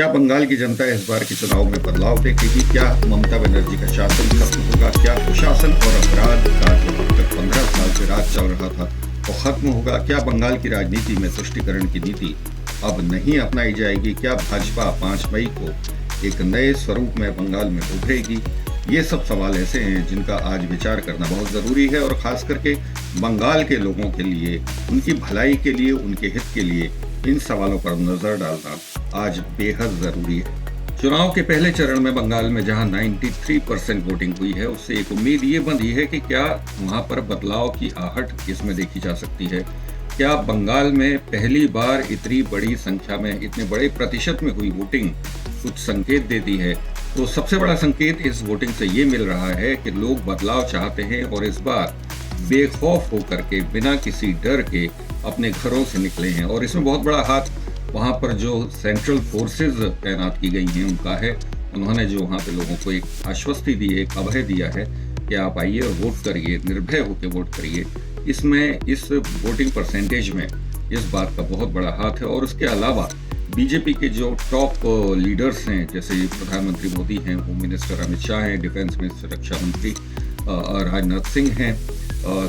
क्या बंगाल की जनता इस बार के चुनाव में बदलाव देखेगी? क्या ममता बनर्जी का शासन खत्म होगा? क्या कुशासन और अपराध का जो अब तक 15 साल से राज चल रहा था वो खत्म होगा? क्या बंगाल की राजनीति में तुष्टीकरण की नीति अब नहीं अपनाई जाएगी? क्या भाजपा 5 मई को एक नए स्वरूप में बंगाल में उभरेगी? ये सब सवाल ऐसे हैं जिनका आज विचार करना बहुत ज़रूरी है और ख़ास करके बंगाल के लोगों के लिए, उनकी भलाई के लिए, उनके हित के लिए इन सवालों पर नज़र डालना आज बेहद ज़रूरी है। चुनाव के पहले चरण में बंगाल में जहां 93% वोटिंग हुई है, उससे एक उम्मीद ये बंधी है कि क्या वहां पर बदलाव की आहट इसमें देखी जा सकती है। क्या बंगाल में पहली बार इतनी बड़ी संख्या में, इतने बड़े प्रतिशत में हुई वोटिंग कुछ संकेत देती है? तो सबसे बड़ा संकेत इस वोटिंग से ये मिल रहा है कि लोग बदलाव चाहते हैं और इस बार बेखौफ होकर के, बिना किसी डर के अपने घरों से निकले हैं। और इसमें बहुत बड़ा हाथ वहाँ पर जो सेंट्रल फोर्सेस तैनात की गई हैं उनका है। उन्होंने जो वहाँ पे लोगों को एक आश्वस्ति दी है, एक अभय दिया है कि आप आइए और वोट करिए, निर्भय होकर वोट करिए। इसमें, इस वोटिंग परसेंटेज में इस बात का बहुत बड़ा हाथ है। और उसके अलावा बीजेपी के जो टॉप लीडर्स हैं, जैसे प्रधानमंत्री मोदी हैं, होम मिनिस्टर अमित शाह हैं, डिफेंस मिनिस्टर रक्षा मंत्री राजनाथ सिंह हैं,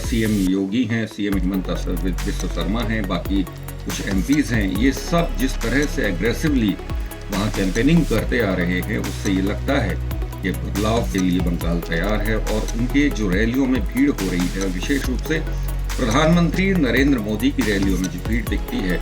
सीएम योगी हैं, सीएम हिमंत बिस्वा शर्मा हैं, बाकी कुछ एमपीज हैं, ये सब जिस तरह से एग्रेसिवली वहाँ कैंपेनिंग करते आ रहे हैं, उससे ये लगता है कि बदलाव के लिए बंगाल तैयार है। और उनके जो रैलियों में भीड़ हो रही है, विशेष रूप से प्रधानमंत्री नरेंद्र मोदी की रैलियों में जो भीड़ दिखती है,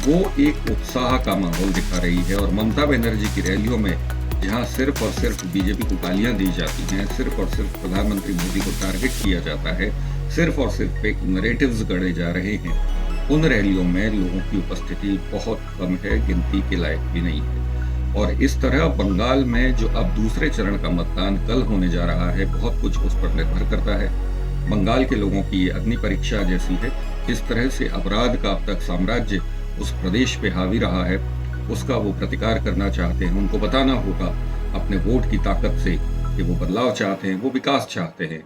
वो एक उत्साह का माहौल दिखा रही है। और ममता बनर्जी की रैलियों में जहाँ सिर्फ और सिर्फ बीजेपी को गालियाँ दी जाती हैं, सिर्फ और सिर्फ प्रधानमंत्री मोदी को टारगेट किया जाता है, सिर्फ और सिर्फ फेक नैरेटिव्स गढ़े जा रहे हैं, उन रैलियों में लोगों की उपस्थिति बहुत कम है, गिनती के लायक भी नहीं है। और इस तरह बंगाल में जो अब दूसरे चरण का मतदान कल होने जा रहा है, बहुत कुछ उस पर निर्भर करता है। बंगाल के लोगों की ये अग्नि परीक्षा जैसी है। किस तरह से अपराध का अब तक साम्राज्य उस प्रदेश पे हावी रहा है, उसका वो प्रतिकार करना चाहते हैं। उनको बताना होगा अपने वोट की ताकत से कि वो बदलाव चाहते हैं, वो विकास चाहते हैं।